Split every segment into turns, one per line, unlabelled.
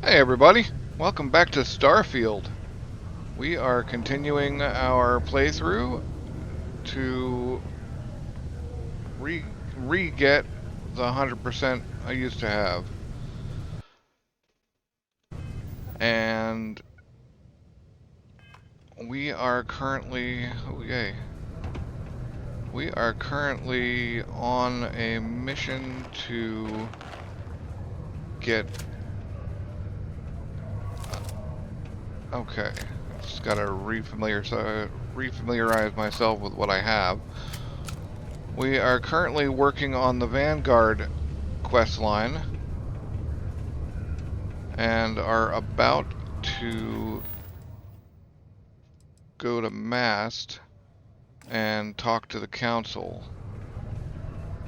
Hey everybody, welcome back to Starfield. We are continuing our playthrough to re-get the 100% I used to have. And we are currently, oh yay, we are currently on a mission to get, okay, I just gotta refamiliarize myself with what I have. We are currently working on the Vanguard quest line and are about to go to Mast and talk to the council.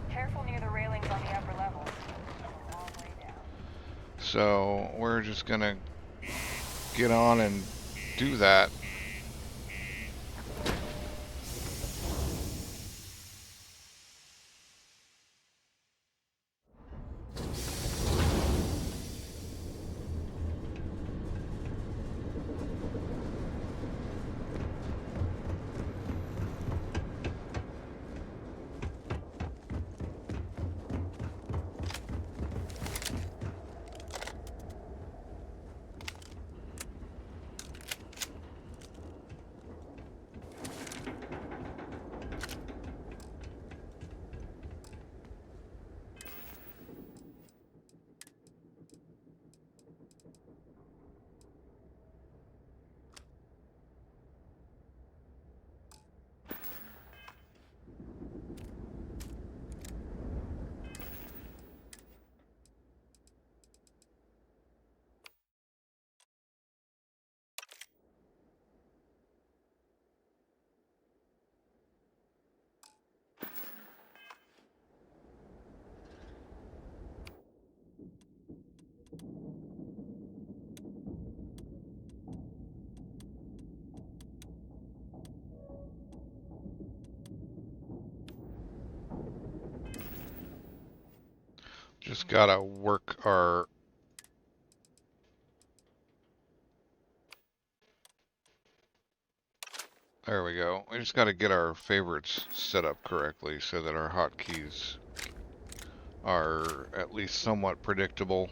Careful near the railings on the upper level. A long way down.
So we're just gonna get on and do that. Just gotta work our... There we go. We just gotta get our favorites set up correctly so that our hotkeys are at least somewhat predictable.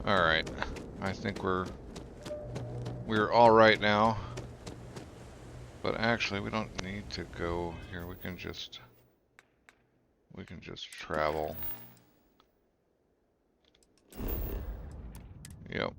Alright. I think we're alright now. But actually we don't need to go here. We can just travel. Yep.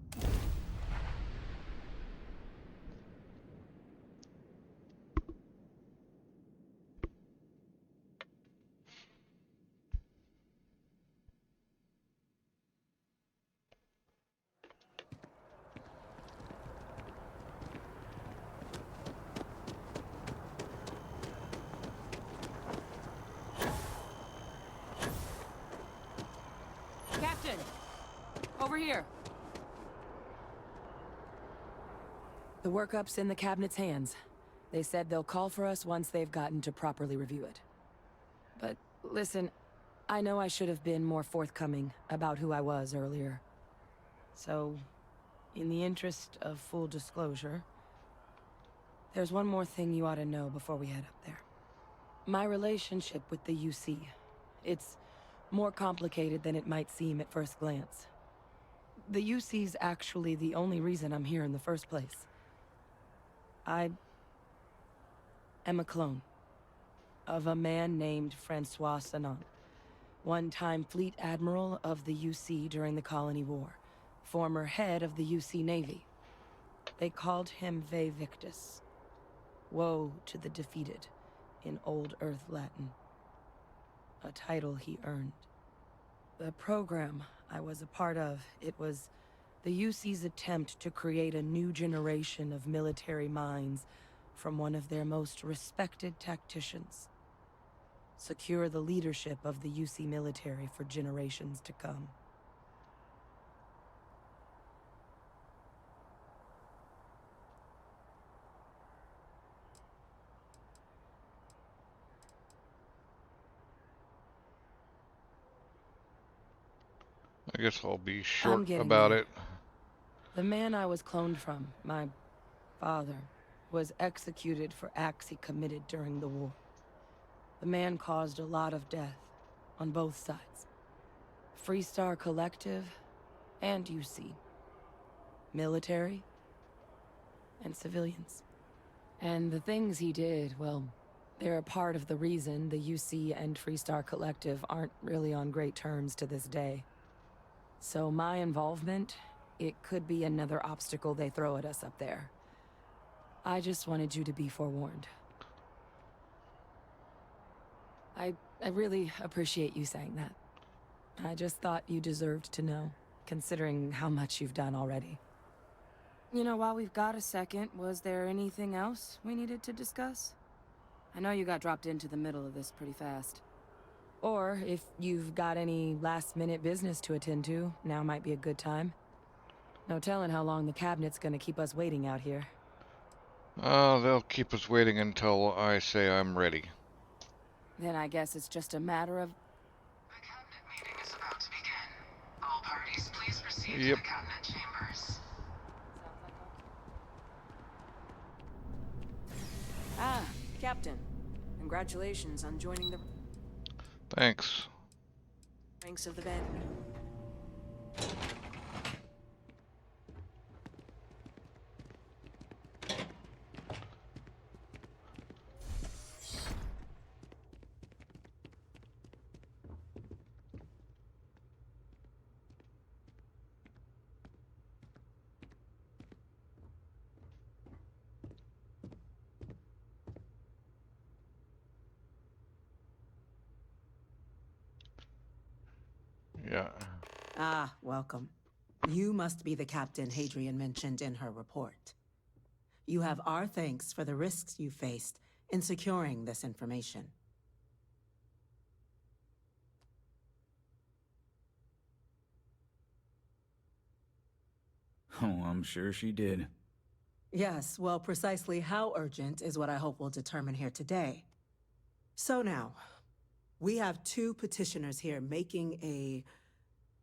Captain! Over here!
The workup's in the cabinet's hands. They said they'll call for us once they've gotten to properly review it. But listen, I know I should have been more forthcoming about who I was earlier. So, in the interest of full disclosure, there's one more thing you ought to know before we head up there. My relationship with the UC. It's more complicated than it might seem at first glance. The UC's actually the only reason I'm here in the first place. I am a clone of a man named Francois Sanon, one-time fleet admiral of the UC during the Colony War, former head of the UC Navy. They called him Ve Victus, woe to the defeated, in Old Earth Latin, a title he earned. The program I was a part of, it was the UC's attempt to create a new generation of military minds from one of their most respected tacticians. Secure the leadership of the UC military for generations to come.
guess I'll be
I'm
short
getting
about
there.
it.
The man I was cloned from, my father, was executed for acts he committed during the war. The man caused a lot of death, on both sides. Freestar Collective, and UC. Military, and civilians. And the things he did, well, they're a part of the reason the UC and Freestar Collective aren't really on great terms to this day. So my involvement, it could be another obstacle they throw at us up there. I just wanted you to be forewarned. I really appreciate you saying that. I just thought you deserved to know, considering how much you've done already. You know, while we've got a second, was there anything else we needed to discuss? I know you got dropped into the middle of this pretty fast. Or, if you've got any last-minute business to attend to, now might be a good time. No telling how long the cabinet's gonna keep us waiting out here.
They'll keep us waiting until I say I'm ready.
Then I guess it's just a matter of...
The cabinet meeting is about to begin. All parties, please proceed
Yep.
to the cabinet chambers.
Ah, Captain. Congratulations on joining the
Thanks.
ranks of the band.
Yeah.
Ah, welcome. You must be the captain Hadrian mentioned in her report. You have our thanks for the risks you faced in securing this information.
Oh, I'm sure she did.
Yes, well, precisely how urgent is what I hope we'll determine here today. So now, we have two petitioners here making a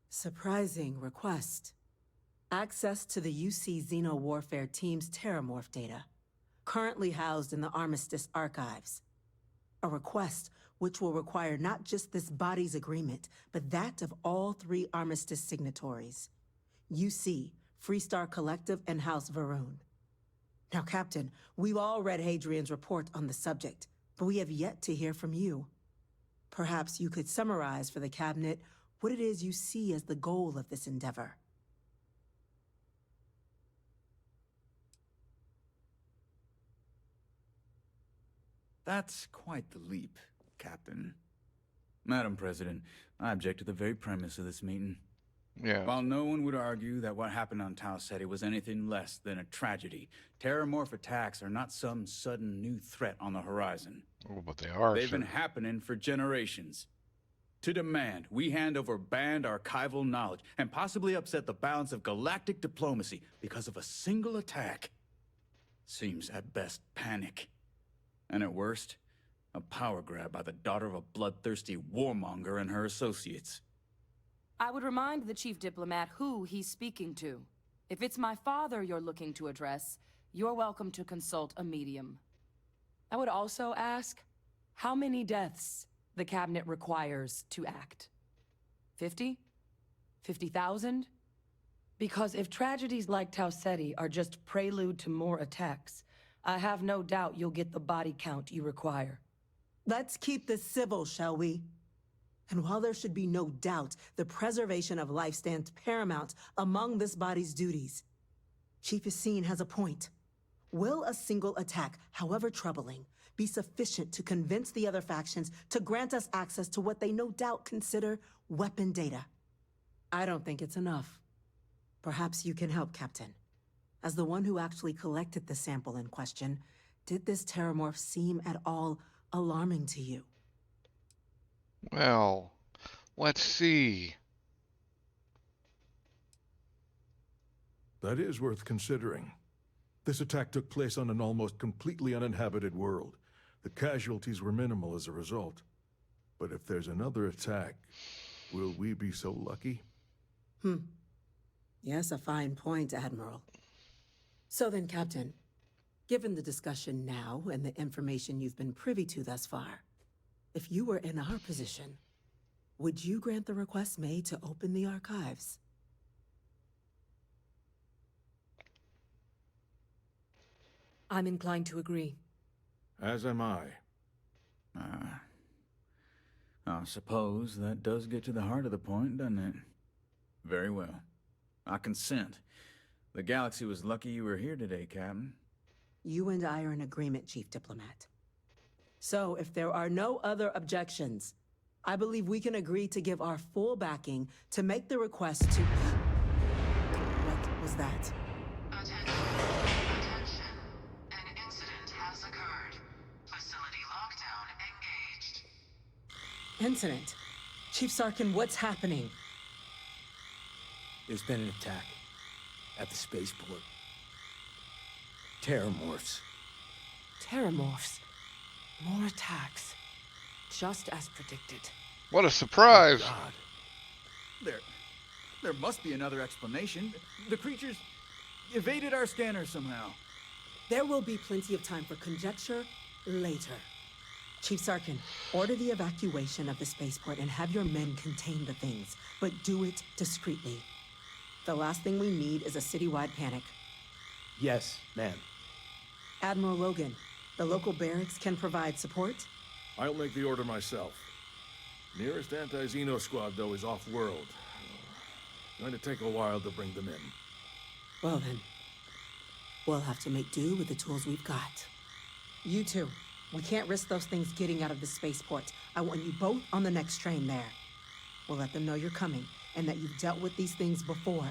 surprising request. Access to the UC Xeno-Warfare Team's TERRORMORPH data, currently housed in the Armistice archives. A request which will require not just this body's agreement, but that of all three Armistice signatories. UC, Freestar Collective, and House Varun. Now, Captain, we've all read Hadrian's report on the subject, but we have yet to hear from you. Perhaps you could summarize for the Cabinet what it is you see as the goal of this endeavor.
That's quite the leap, Captain. Madam President, I object to the very premise of this meeting.
Yeah.
While no one would argue that what happened on Tau Ceti was anything less than a tragedy, terrormorph attacks are not some sudden new threat on the horizon.
Oh, but they are.
They've been happening for generations. To demand we hand over banned archival knowledge and possibly upset the balance of galactic diplomacy because of a single attack seems at best panic. And at worst, a power grab by the daughter of a bloodthirsty warmonger and her associates.
I would remind the chief diplomat who he's speaking to. If it's my father you're looking to address, you're welcome to consult a medium. I would also ask, how many deaths the cabinet requires to act? 50? 50,000? Because if tragedies like Tau Ceti are just prelude to more attacks, I have no doubt you'll get the body count you require.
Let's keep this civil, shall we? And while there should be no doubt the preservation of life stands paramount among this body's duties, Chief Yassine has a point. Will a single attack, however troubling, be sufficient to convince the other factions to grant us access to what they no doubt consider weapon data? I don't think it's enough. Perhaps you can help, Captain. As the one who actually collected the sample in question, did this terrormorph seem at all alarming to you?
Well, let's see.
That is worth considering. This attack took place on an almost completely uninhabited world. The casualties were minimal as a result. But if there's another attack, will we be so lucky?
Yes, a fine point, Admiral. So then, Captain, given the discussion now and the information you've been privy to thus far, if you were in our position, would you grant the request made to open the archives?
I'm inclined to agree.
As am I.
I suppose that does get to the heart of the point, doesn't it? Very well. I consent. The galaxy was lucky you were here today, Captain.
You and I are in agreement, Chief Diplomat. So, if there are no other objections, I believe we can agree to give our full backing to make the request to... What was that?
Attention. Attention. An incident has occurred. Facility lockdown engaged.
Incident. Chief Sarkin, what's happening?
There's been an attack at the spaceport. TERRORMORPHs.
TERRORMORPHs. More attacks. Just as predicted.
What a surprise!
God. There must be another explanation. The creatures evaded our scanner somehow.
There will be plenty of time for conjecture later. Chief Sarkin, order the evacuation of the spaceport and have your men contain the things, but do it discreetly. The last thing we need is a citywide panic.
Yes, ma'am.
Admiral Logan, the local barracks can provide support?
I'll make the order myself. Nearest anti-Xeno squad, though, is off-world. Going to take a while to bring them in.
Well then, we'll have to make do with the tools we've got. You two, we can't risk those things getting out of the spaceport. I want you both on the next train there. We'll let them know you're coming, and that you've dealt with these things before.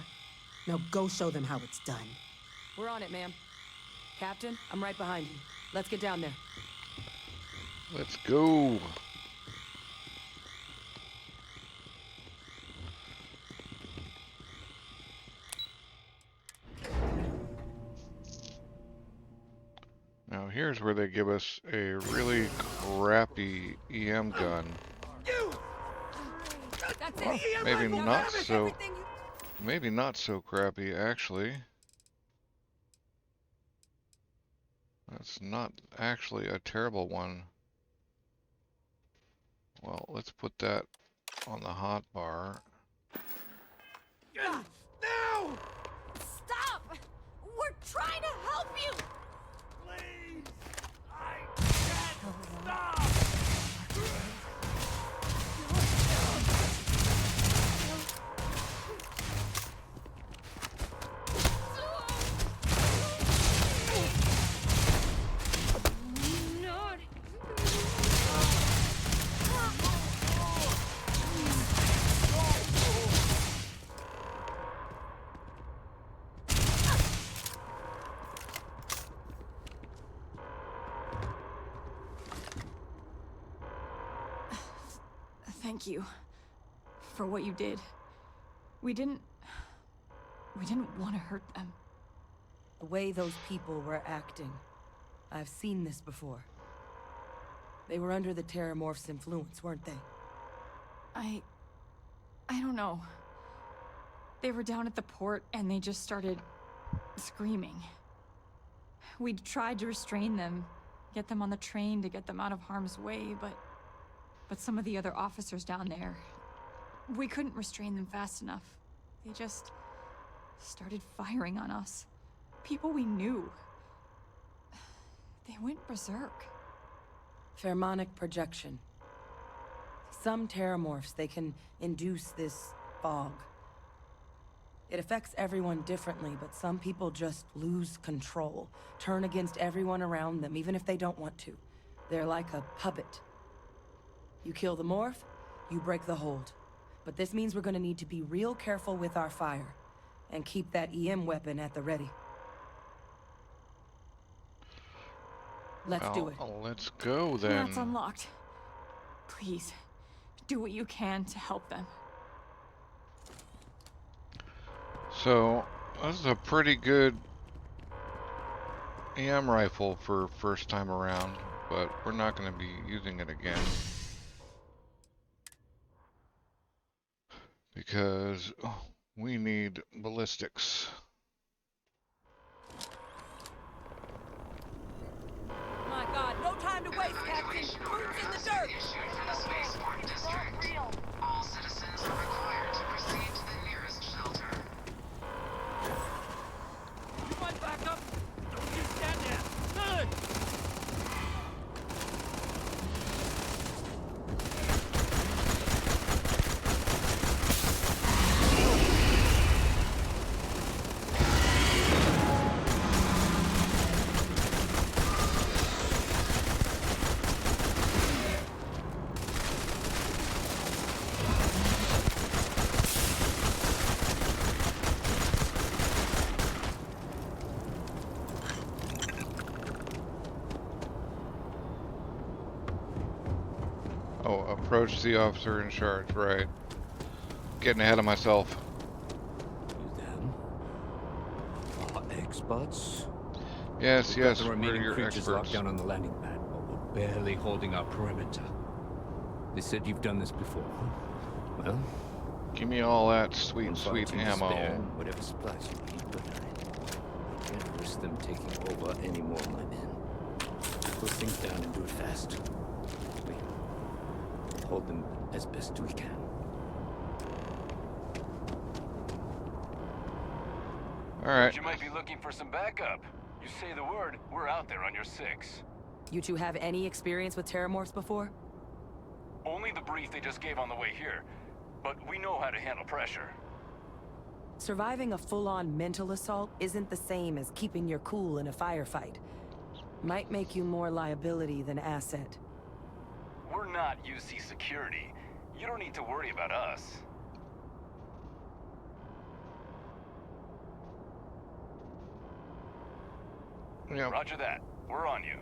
Now go show them how it's done.
We're on it, ma'am. Captain, I'm right behind you. Let's get down there.
Let's go. Now here's where they give us a really crappy EM gun.
That's
Well,
it.
maybe not so. Maybe not so crappy, actually. That's not actually a terrible one. Well, let's put that on the hot bar.
No! Stop! We're trying to help you!
Please! I can't stop!
Not...
Thank you for what you did. We didn't want to hurt them.
The way those people were acting. I've seen this before. They were under the TERRORMORPH's influence, weren't they?
I don't know. They were down at the port and they just started screaming. We tried to restrain them, get them on the train to get them out of harm's way, but some of the other officers down there, we couldn't restrain them fast enough. They just started firing on us. People we knew. They went berserk.
Pheromonic projection. Some TERRORMORPHs, they can induce this fog. It affects everyone differently, but some people just lose control, turn against everyone around them, even if they don't want to. They're like a puppet. You kill the morph, you break the hold. But this means we're gonna need to be real careful with our fire, and keep that EM weapon at the ready. Let's do it.
Let's go then.
That's unlocked. Please, do what you can to help them.
So, this is a pretty good EM rifle for first time around, but we're not going to be using it again. Because We need ballistics.
My God, no time to waste, Captain. Boots in the dirt.
Issued for the spaceport
It's
district.
not real.
All citizens are required to proceed to the nearest shelter.
You might back up. Don't you stand there. Good.
Oh, approach the officer in charge, right. Getting ahead of myself.
You them? Our experts?
Yes,
We've got
yes,
the
we're
remaining
your
creatures
experts.
locked down on the landing pad, but we're barely holding our perimeter. They said you've done this before. Well,
Give me all that sweet,
one fire
sweet
team to
ammo.
spare, and whatever supplies you need, but I can't risk them taking over any more of my men. Put things down and do it fast. We hold them as best we can.
Alright.
You might be looking for some backup. You say the word, we're out there on your 6.
You two have any experience with terrormorphs before?
Only the brief they just gave on the way here. But we know how to handle pressure.
Surviving a full-on mental assault isn't the same as keeping your cool in a firefight. Might make you more liability than asset.
We're not UC security. You don't need to worry about us.
Yep.
Roger that. We're on you.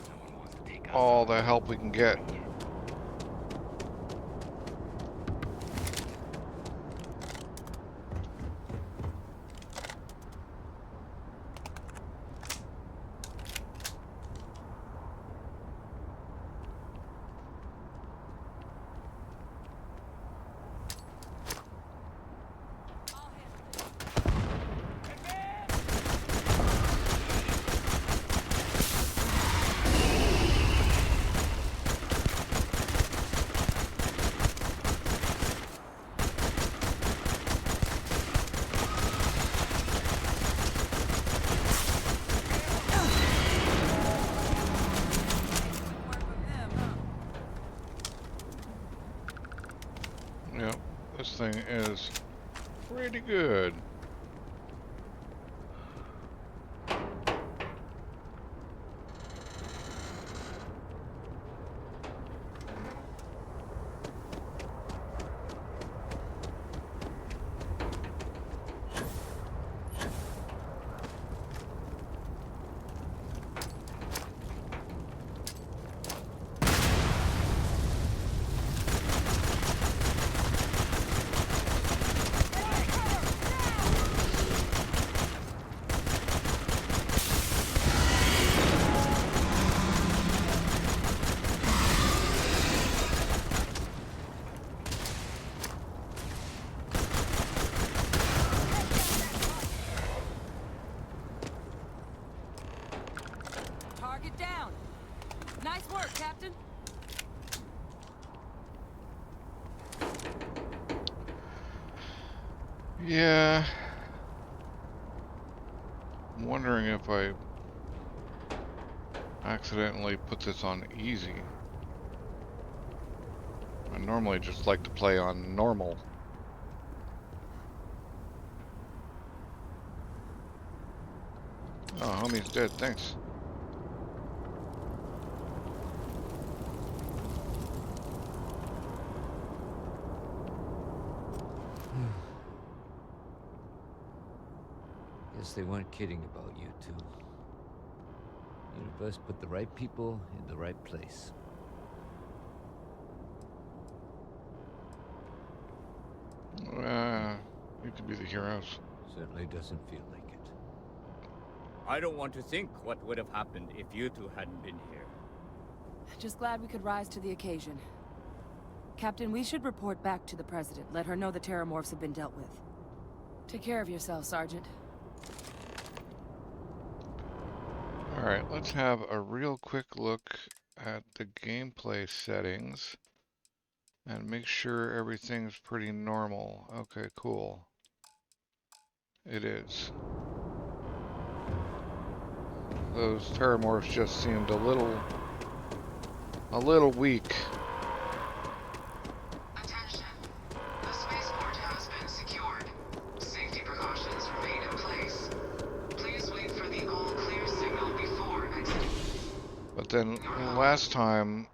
No one wants to take us
All
on.
the help we can get. Yep, this thing is pretty good.
Target down. Nice work, Captain.
Yeah. I'm wondering if I accidentally put this on easy. I normally just like to play on normal. Oh, homie's dead, thanks.
Guess they weren't kidding about you two. Universe put the right people in the right place.
Need to be the heroes.
Certainly doesn't feel like it.
I don't want to think what would have happened if you two hadn't been here.
Just glad we could rise to the occasion. Captain, we should report back to the President. Let her know the Terrormorphs have been dealt with. Take care of yourself, Sergeant.
Alright, let's have a real quick look at the gameplay settings and make sure everything's pretty normal. Okay, cool. It is. Those Terrormorphs just seemed a little weak.
Attention. The spaceport has been secured. Safety precautions remain in place. Please wait for the all-clear signal before exiting.
But then last time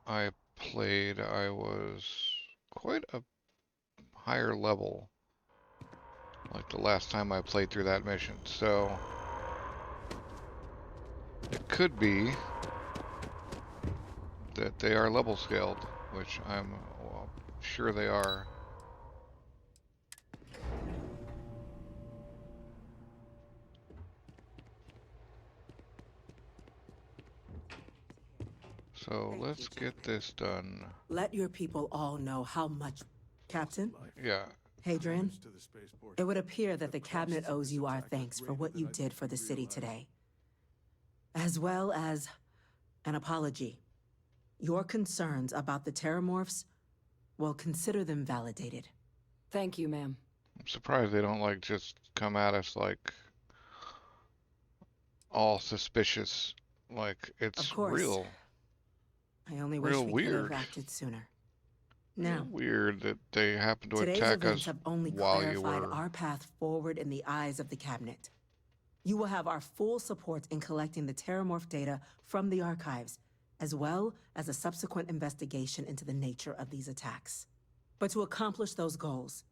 I played, I was quite a higher level. Like the last time I played through that mission. So it could be that they are level scaled, which I'm sure they are. So let's get this done.
Let your people all know how much... Captain?
Yeah.
Hadrian, it would appear that the Cabinet owes you our thanks for what you did for the city today. As well as an apology. Your concerns about the Terrormorphs, well, consider them validated.
Thank you, ma'am.
I'm surprised they don't like just come at us like all suspicious, like it's real.
I only wish we could have acted sooner. Now,
Weird that they happen to
today's
attack
events
us
have only
while you
clarified
were.
our path forward in the eyes of the Cabinet. You will have our full support in collecting the Terrormorph data from the archives, as well as a subsequent investigation into the nature of these attacks. But to accomplish those goals,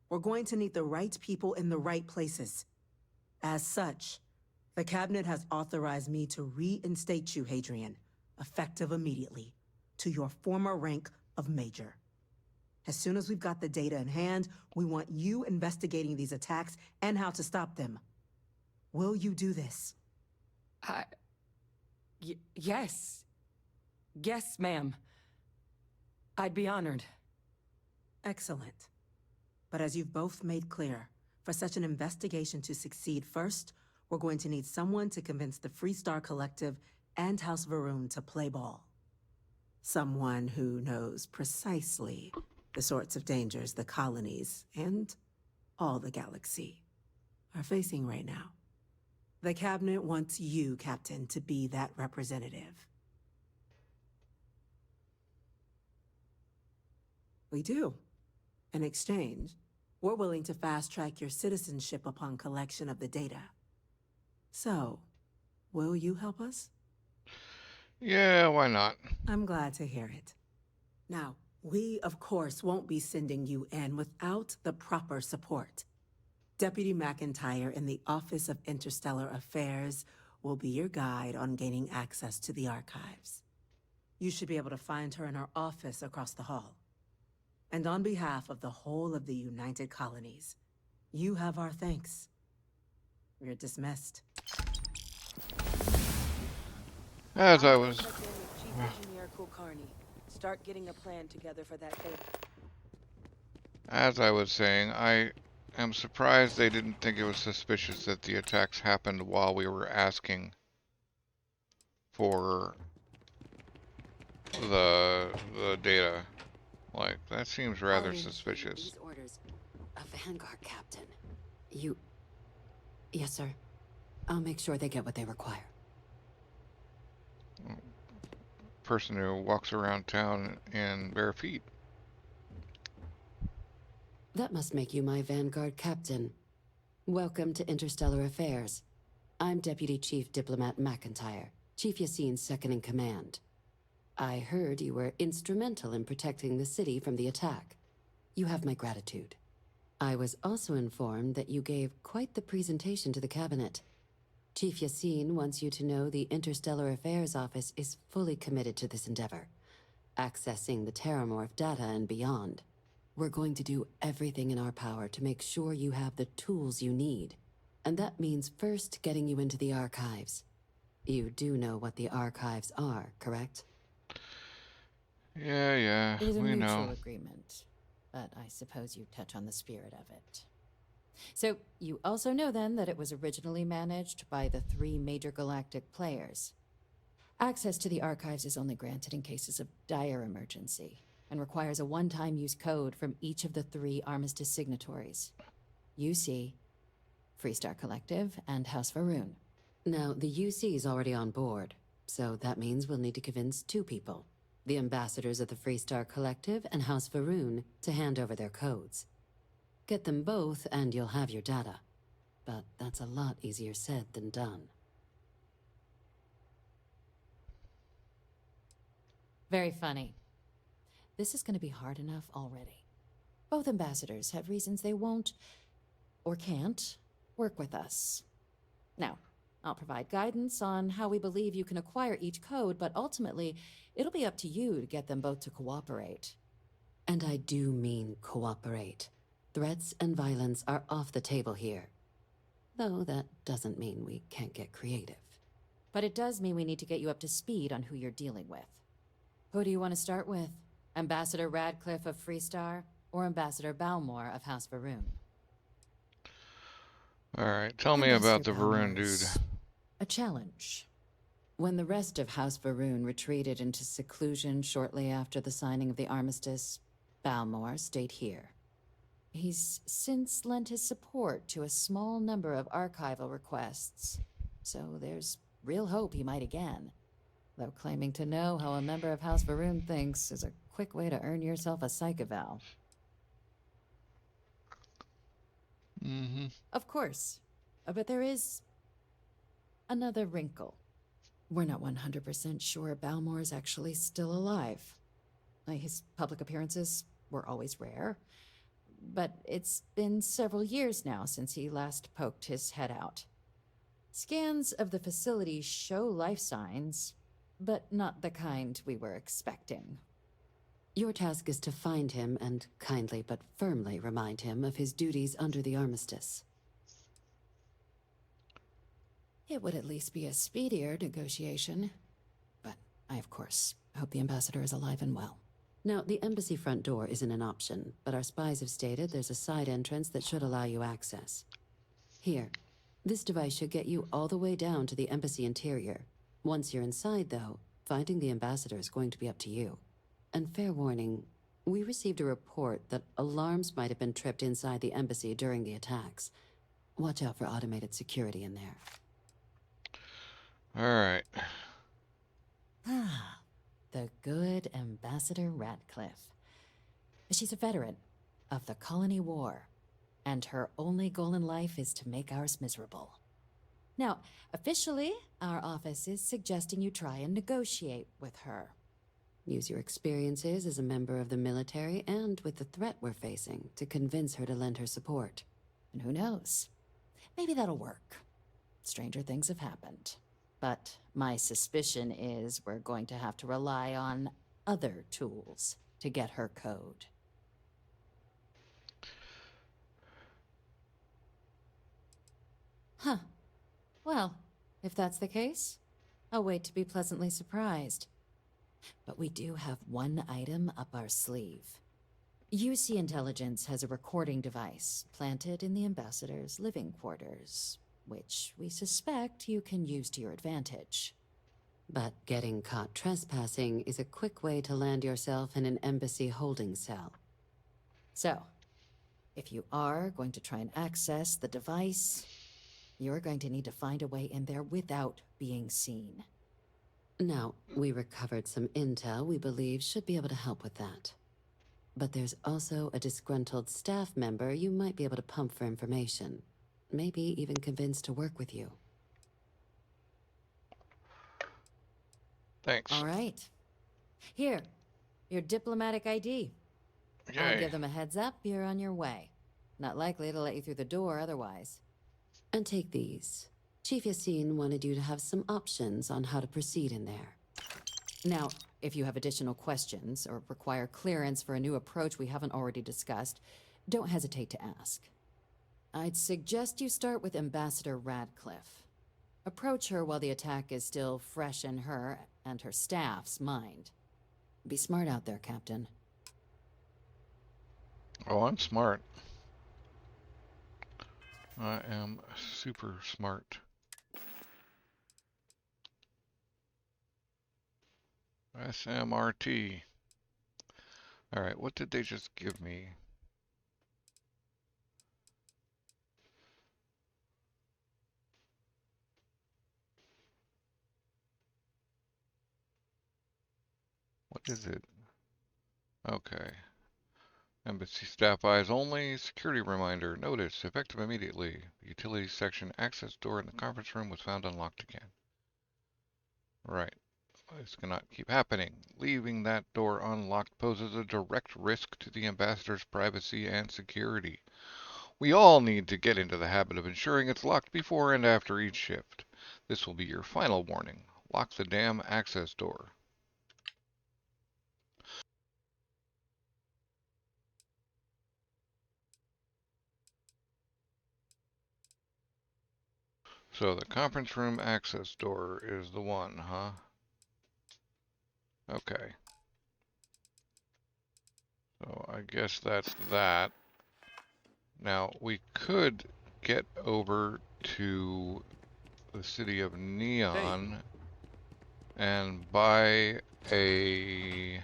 we're going to need the right people in the right places. As such, the Cabinet has authorized me to reinstate you, Hadrian, effective immediately, to your former rank of Major. As soon as we've got the data in hand, we want you investigating these attacks and how to stop them. Will you do this?
Yes. Yes, ma'am. I'd be honored.
Excellent. But as you've both made clear, for such an investigation to succeed first, we're going to need someone to convince the Freestar Collective and House Varun to play ball. Someone who knows precisely the sorts of dangers the colonies and all the galaxy are facing right now. The Cabinet wants you, Captain, to be that representative. We do. In exchange, we're willing to fast-track your citizenship upon collection of the data. So, will you help us?
Yeah, why not?
I'm glad to hear it. Now, we, of course, won't be sending you in without the proper support. Deputy McIntyre in the Office of Interstellar Affairs will be your guide on gaining access to the archives. You should be able to find her in her office across the hall. And on behalf of the whole of the United Colonies, you have our thanks. You're dismissed.
As I was.
Chief Engineer Kulkarni. Start getting a plan together for that data.
As I was saying, I am surprised they didn't think it was suspicious that the attacks happened while we were asking for the data. Like, that seems rather suspicious.
These orders, a Vanguard captain. You... Yes, sir. I'll make sure they get what they require.
Person who walks around town in bare feet.
That must make you my Vanguard captain. Welcome to Interstellar Affairs. I'm Deputy Chief Diplomat McIntyre, Chief Yassine's second-in-command. I heard you were instrumental in protecting the city from the attack. You have my gratitude. I was also informed that you gave quite the presentation to the Cabinet. Chief Yassine wants you to know the Interstellar Affairs Office is fully committed to this endeavor, accessing the Terrormorph data and beyond. We're going to do everything in our power to make sure you have the tools you need. And that means first getting you into the archives. You do know what the archives are, correct?
Yeah,
It is a
we
mutual
know.
agreement, but I suppose you touch on the spirit of it. So, you also know then that it was originally managed by the 3 major galactic players. Access to the archives is only granted in cases of dire emergency, and requires a one-time use code from each of the 3 Armistice signatories. UC, Freestar Collective, and House Varun. Now, the UC is already on board, so that means we'll need to convince 2 people. The ambassadors of the Freestar Collective and House Varun to hand over their codes. Get them both and you'll have your data. But that's a lot easier said than done. Very funny. This is going to be hard enough already. Both ambassadors have reasons they won't, or can't, work with us. Now, I'll provide guidance on how we believe you can acquire each code, but ultimately, it'll be up to you to get them both to cooperate. And I do mean cooperate. Threats and violence are off the table here. Though that doesn't mean we can't get creative. But it does mean we need to get you up to speed on who you're dealing with. Who do you want to start with? Ambassador Radcliffe of Freestar, or Ambassador Balmore of House Varun?
Alright, tell me
Ambassador
about the Varun dude.
Balmore's a challenge. When the rest of House Varun retreated into seclusion shortly after the signing of the armistice, Balmore stayed here. He's since lent his support to a small number of archival requests, so there's real hope he might again. Though claiming to know how a member of House Varun thinks is a quick way to earn yourself a psych eval. Of course, but there is another wrinkle. We're not 100% sure Balmore's actually still alive. His public appearances were always rare, but it's been several years now since he last poked his head out. Scans of the facility show life signs, but not the kind we were expecting. Your task is to find him and kindly but firmly remind him of his duties under the armistice. It would at least be a speedier negotiation, but I, of course, hope the ambassador is alive and well. Now, the embassy front door isn't an option, but our spies have stated there's a side entrance that should allow you access. Here, this device should get you all the way down to the embassy interior. Once you're inside, though, finding the ambassador is going to be up to you. And fair warning, we received a report that alarms might have been tripped inside the embassy during the attacks. Watch out for automated security in there.
Alright.
Ah, the good Ambassador Radcliffe. She's a veteran of the Colony War, and her only goal in life is to make ours miserable. Now, officially, our office is suggesting you try and negotiate with her. Use your experiences as a member of the military and with the threat we're facing to convince her to lend her support. And who knows? Maybe that'll work. Stranger things have happened. But my suspicion is we're going to have to rely on other tools to get her code. Huh. Well, if that's the case, I'll wait to be pleasantly surprised. But we do have one item up our sleeve. UC Intelligence has a recording device planted in the ambassador's living quarters, which we suspect you can use to your advantage. But getting caught trespassing is a quick way to land yourself in an embassy holding cell. So, if you are going to try and access the device, you're going to need to find a way in there without being seen. Now, we recovered some intel we believe should be able to help with that. But there's also a disgruntled staff member you might be able to pump for information. Maybe even convince to work with you.
Thanks.
All right. Here, your diplomatic ID.
Yay.
I'll give them a heads up you're on your way. Not likely to let you through the door otherwise. And take these. Chief Yassine wanted you to have some options on how to proceed in there. Now, if you have additional questions or require clearance for a new approach we haven't already discussed, don't hesitate to ask. I'd suggest you start with Ambassador Radcliffe. Approach her while the attack is still fresh in her and her staff's mind. Be smart out there, Captain.
Oh, I'm smart. I am super smart. SMRT. Alright, what did they just give me? What is it? Okay. Embassy staff eyes only. Security reminder. Notice. Effective immediately. The utilities section access door in the conference room was found unlocked again. Right. This cannot keep happening. Leaving that door unlocked poses a direct risk to the ambassador's privacy and security. We all need to get into the habit of ensuring it's locked before and after each shift. This will be your final warning. Lock the damn access door. So the conference room access door is the one, huh? Okay. So I guess that's that. Now we could get over to the city of Neon and buy a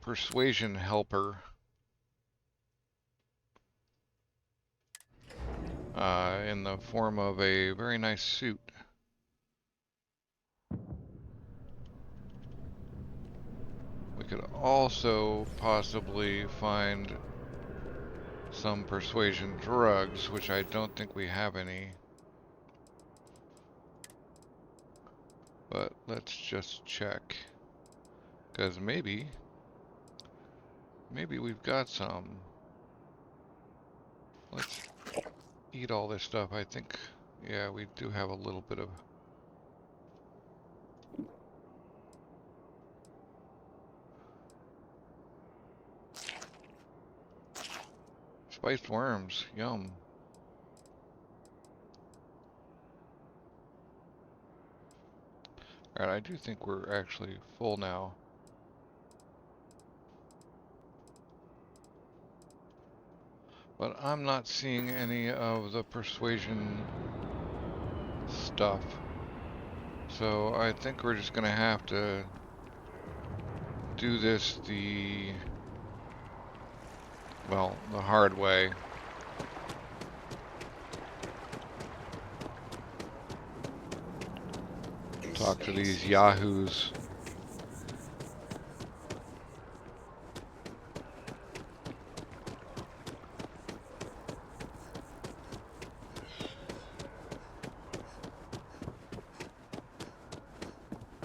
persuasion helper in the form of a very nice suit. We could also possibly find some persuasion drugs, which I don't think we have any. But let's just check. Because maybe we've got some. Let's eat all this stuff. I think, yeah, we do have a little bit of... Spiced worms, yum. Alright, I do think we're actually full now. But I'm not seeing any of the persuasion stuff. So I think we're just gonna have to do this the hard way. Talk to these yahoos.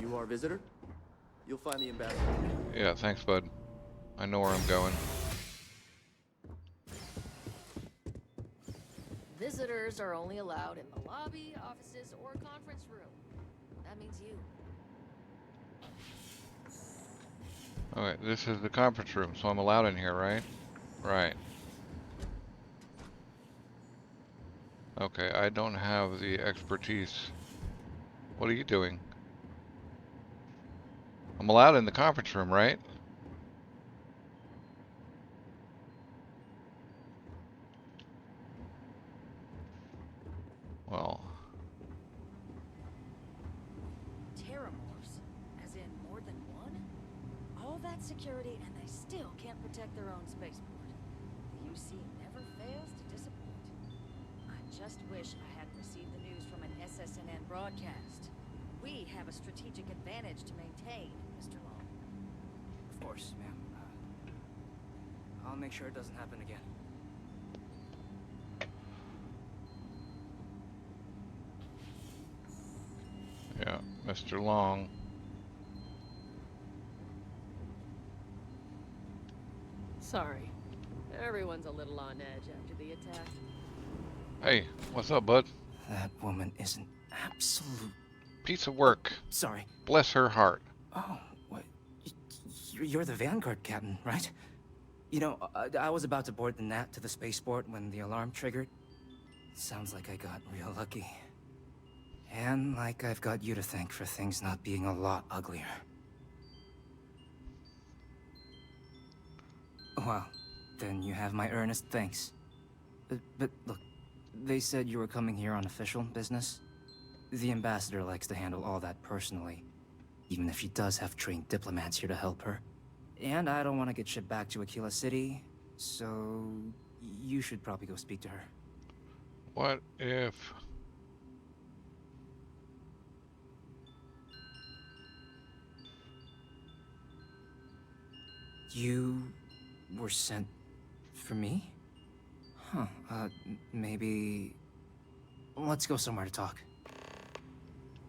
You are a visitor? You'll find the ambassador.
Yeah, thanks, bud. I know where I'm going.
Visitors are only allowed in the lobby, offices, or conference room. That means you.
Okay, this is the conference room, so I'm allowed in here, right? Right. Okay, I don't have the expertise. What are you doing? I'm allowed in the conference room, right? Well...
Terrormorphs? As in more than one? All that security and they still can't protect their own spaceport. The UC never fails to disappoint. I just wish I hadn't received the news from an SSNN broadcast. We have a strategic advantage to maintain, Mr. Long.
Of course, ma'am. I'll make sure it doesn't happen again.
Yeah, Mr. Long.
Sorry. Everyone's a little on edge after the attack.
Hey, what's up, bud?
That woman is an absolute...
piece of work.
Sorry.
Bless her heart.
Oh, what? You're the Vanguard captain, right? You know, I was about to board the Nat to the spaceport when the alarm triggered. Sounds like I got real lucky. And like I've got you to thank for things not being a lot uglier. Well, then you have my earnest thanks. But look, they said you were coming here on official business. The ambassador likes to handle all that personally, even if she does have trained diplomats here to help her. And I don't want to get shipped back to Aquila City, so you should probably go speak to her.
What if...
You were sent for me? Huh, maybe... Let's go somewhere to talk.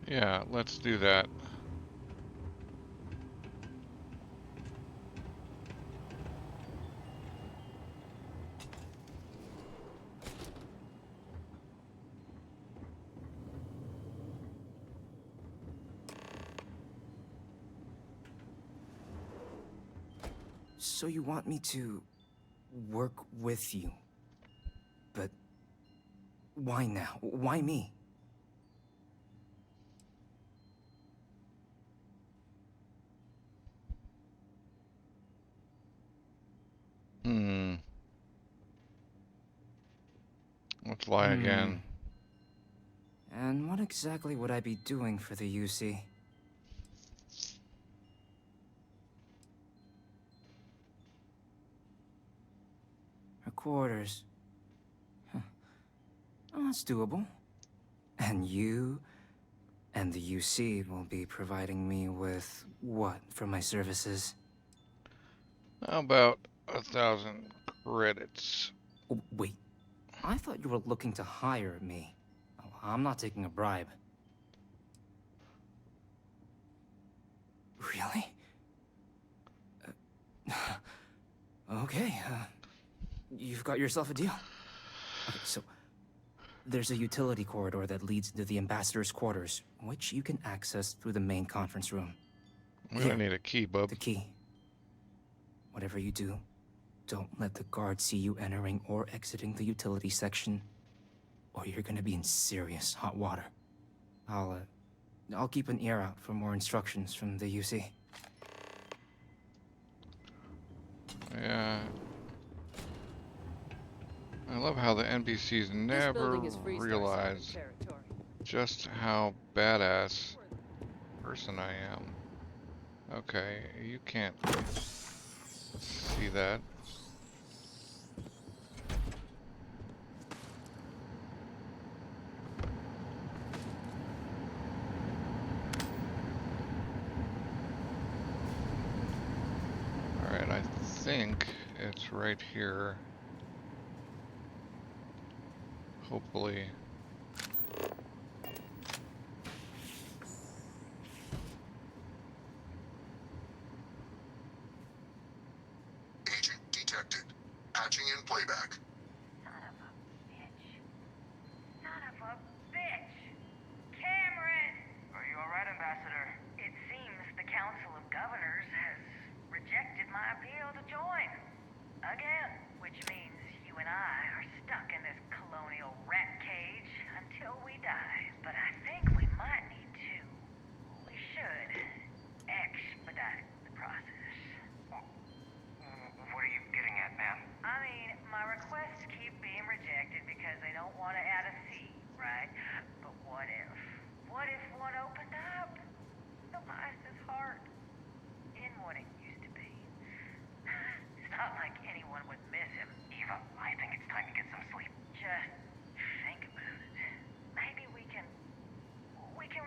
Yeah, let's do that.
So you want me to work with you? But why now? Why me?
Let's lie again.
And what exactly would I be doing for the UC? Her quarters. Huh. Oh, that's doable. And you and the UC will be providing me with what for my services?
How about 1,000 credits?
Oh, wait. I thought you were looking to hire me. Oh, I'm not taking a bribe. Really? Okay, you've got yourself a deal. Okay, so there's a utility corridor that leads into the ambassador's quarters, which you can access through the main conference room.
We don't need a key, bub.
The key. Whatever you do, don't let the guards see you entering or exiting the utility section, or you're gonna be in serious hot water. I'll keep an ear out for more instructions from the UC.
Yeah. I love how the NPCs never realize just how badass person I am. Okay, you can't see that. Alright, I think it's right here. Hopefully.
Agent detected. Patching in playback.
Son of a bitch. Son of a bitch! Cameron!
Are you alright, Ambassador?
It seems the Council of Governors has rejected my appeal to join. Again. Which means you and I are stuck in this colonial rat cage until we die. But I think we might need to. We should expedite the process.
What are you getting at, ma'am?
I mean, my requests keep being rejected because they don't want to add a C, right? But what if? What if one opened up? The Mice's heart in what it used to be. It's not like anyone would miss him.
Eva, I think it's time to get some sleep.
Just think about it. Maybe we can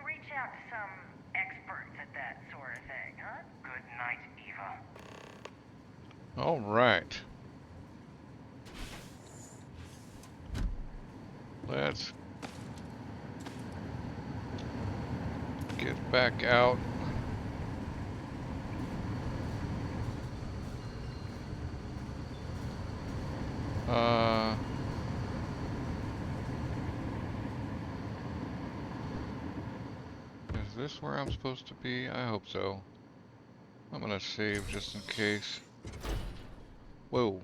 reach out to some experts at that sort of thing, huh?
Good night, Eva.
All right. Let's get back out. Is this where I'm supposed to be? I hope so. I'm gonna save just in case. Whoa.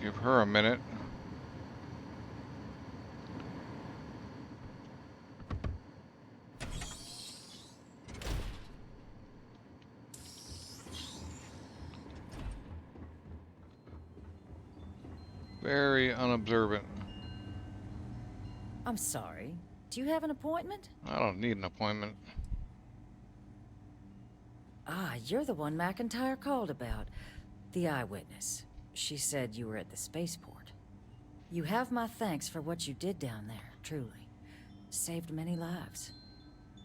Give her a minute. Very unobservant.
I'm sorry. Do you have an appointment?
I don't need an appointment.
Ah, you're the one McIntyre called about. The eyewitness. She said you were at the spaceport. You have my thanks for what you did down there, truly. Saved many lives.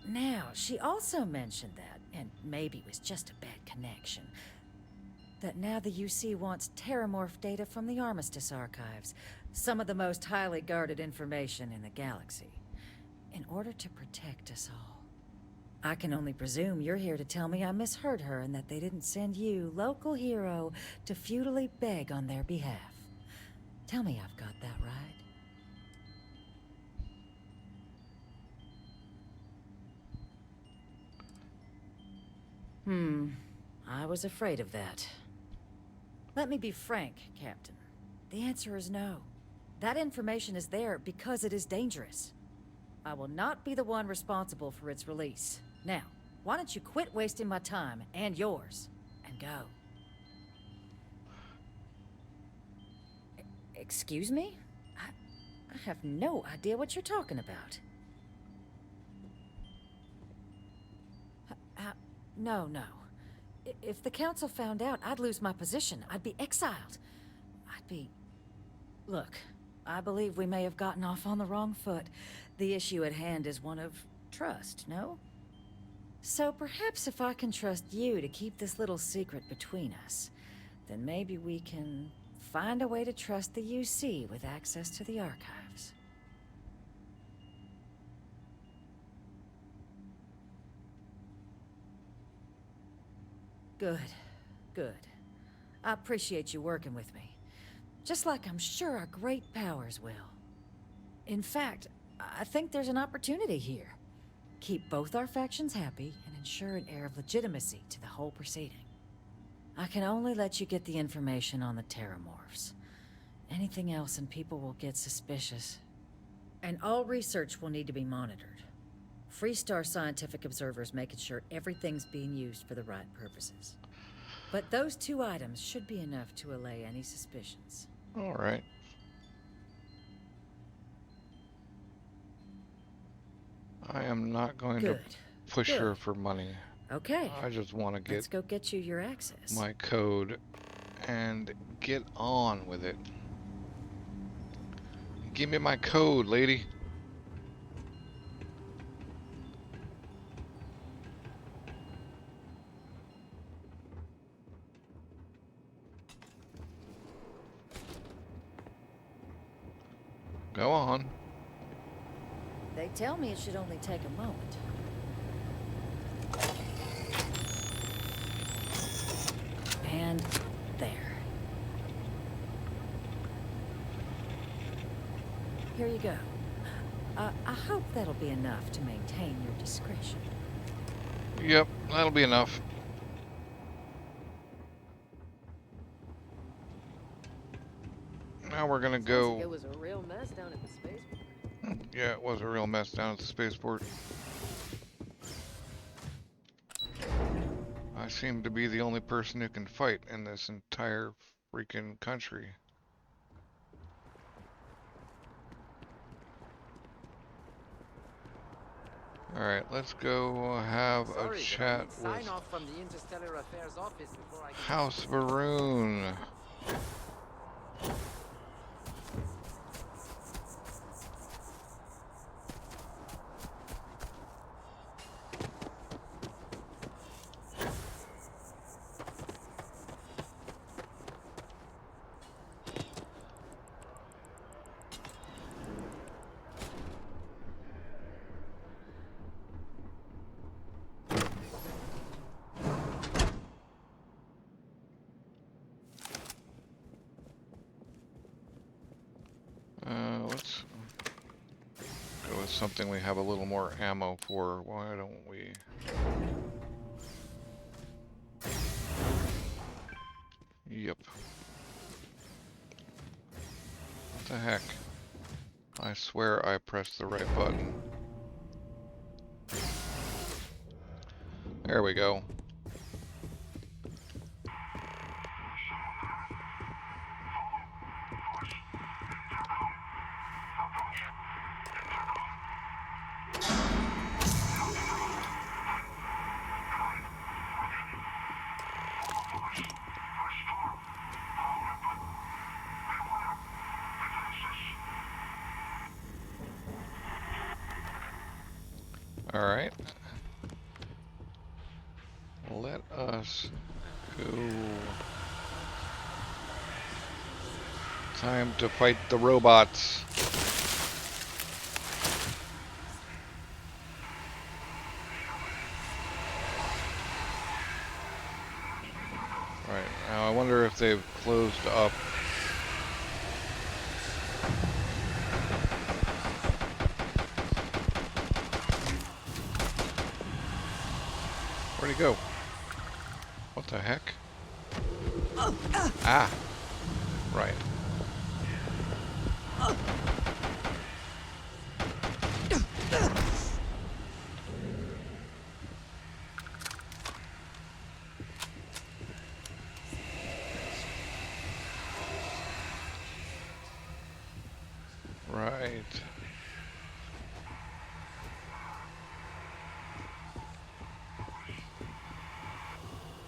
Now, she also mentioned that, and maybe it was just a bad connection, that now the UC wants TERRORMORPH data from the Armistice archives, some of the most highly guarded information in the galaxy, in order to protect us all. I can only presume you're here to tell me I misheard her and that they didn't send you, local hero, to futilely beg on their behalf. Tell me I've got that right. I was afraid of that. Let me be frank, Captain. The answer is no. That information is there because it is dangerous. I will not be the one responsible for its release. Now, why don't you quit wasting my time and yours, and go? Excuse me? I have no idea what you're talking about. No. If the Council found out, I'd lose my position. I'd be exiled. Look, I believe we may have gotten off on the wrong foot. The issue at hand is one of trust, no? So perhaps if I can trust you to keep this little secret between us, then maybe we can find a way to trust the UC with access to the archives. Good. I appreciate you working with me. Just like I'm sure our great powers will. In fact, I think there's an opportunity here. Keep both our factions happy and ensure an air of legitimacy to the whole proceeding. I can only let you get the information on the Terrormorphs. Anything else and people will get suspicious. And all research will need to be monitored. Freestar scientific observers making sure everything's being used for the right purposes. But those two items should be enough to allay any suspicions.
All right. I am not going to push her for money.
Okay.
I just want to
Let's
get
go get you your access.
my code and get on with it. Give me my code, lady. Go on.
They tell me it should only take a moment. And there. Here you go. I hope that'll be enough to maintain your discretion.
Yep, that'll be enough. Now we're gonna go.
It was a real mess down at the spaceport.
Yeah, it was a real mess down at the spaceport. I seem to be the only person who can fight in this entire freaking country. Alright, let's go have a chat with
From the Interstellar Affairs office before I
House Baroon. Let's go with something we have a little more ammo for. Why don't we? Yep. What the heck? I swear I pressed the right button. There we go. All right. Let us go. Time to fight the robots. Right, now I wonder if they've closed up. Where'd he go? What the heck? Ah! Right. Right.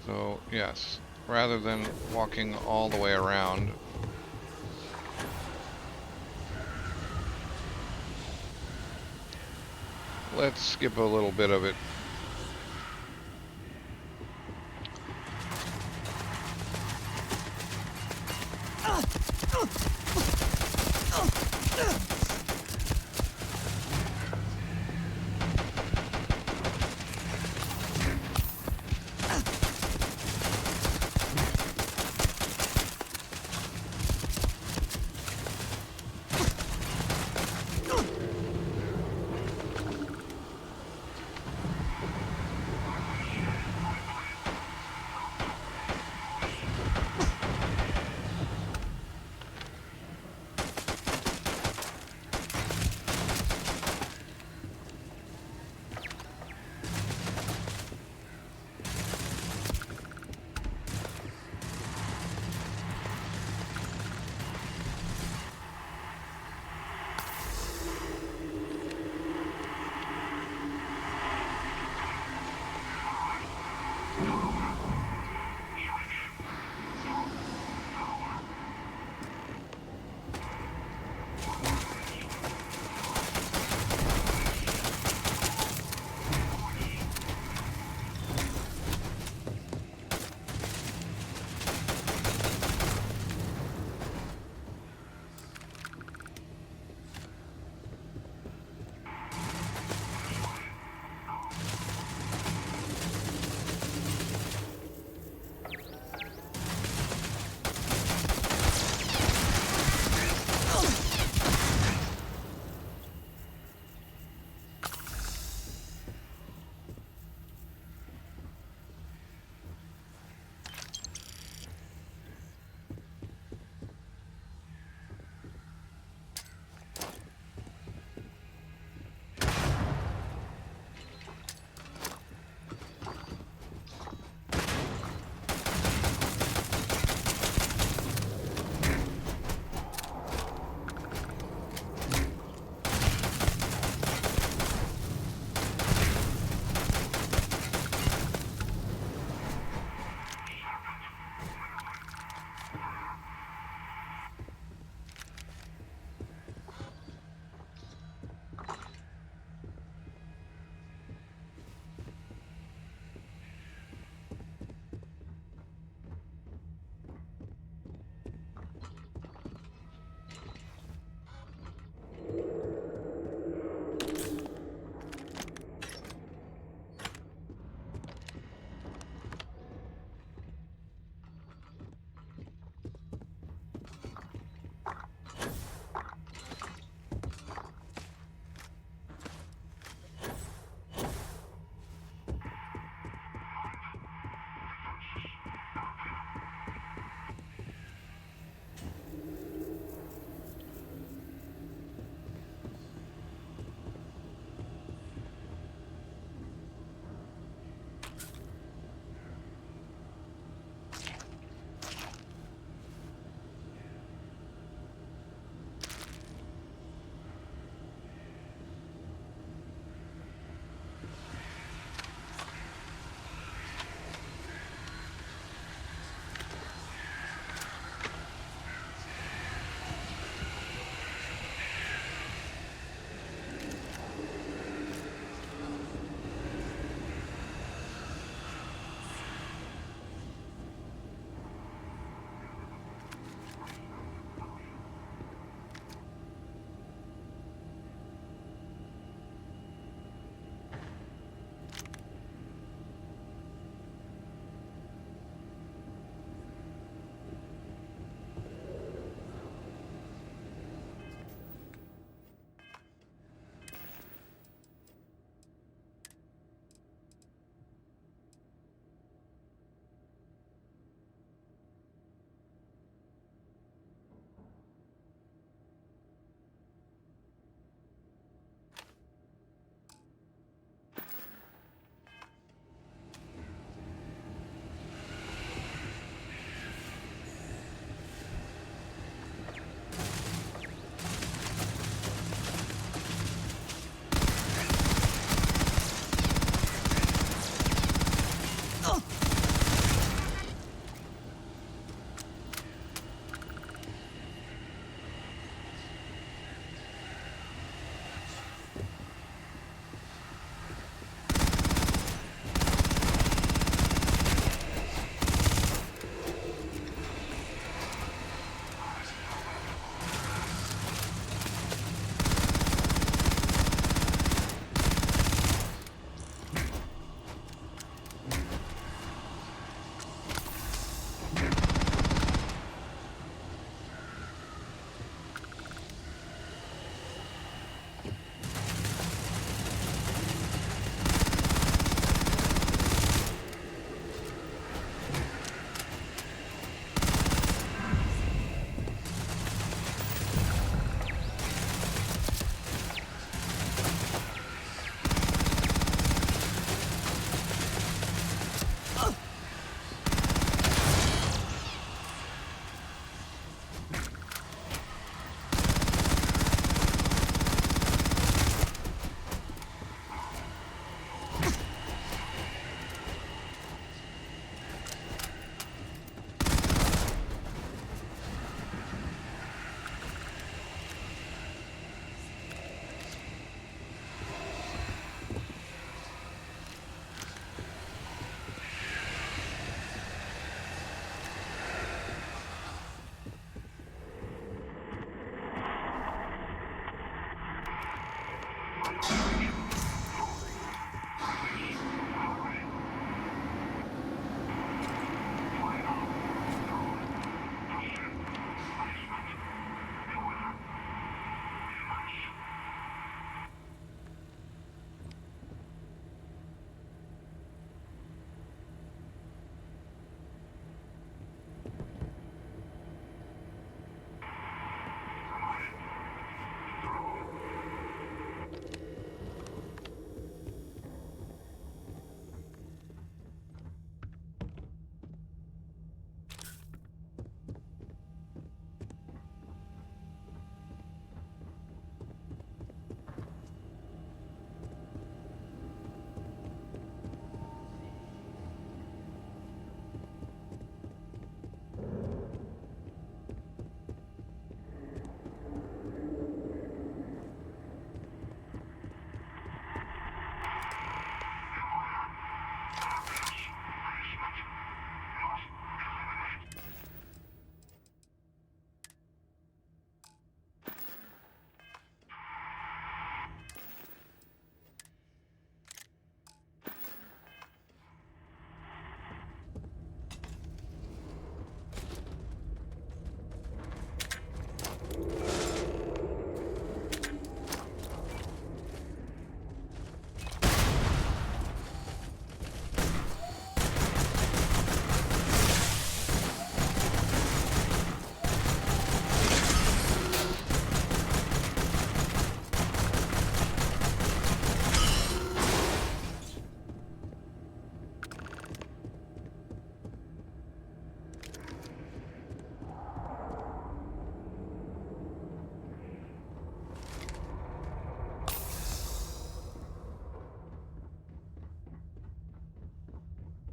So, yes, rather than walking all the way around, let's skip a little bit of it.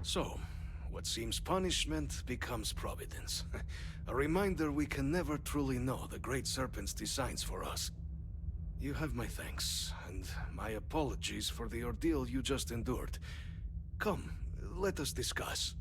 So, what seems punishment becomes providence. A reminder we can never truly know the Great Serpent's designs for us. You have my thanks, and my apologies for the ordeal you just endured. Come, let us discuss.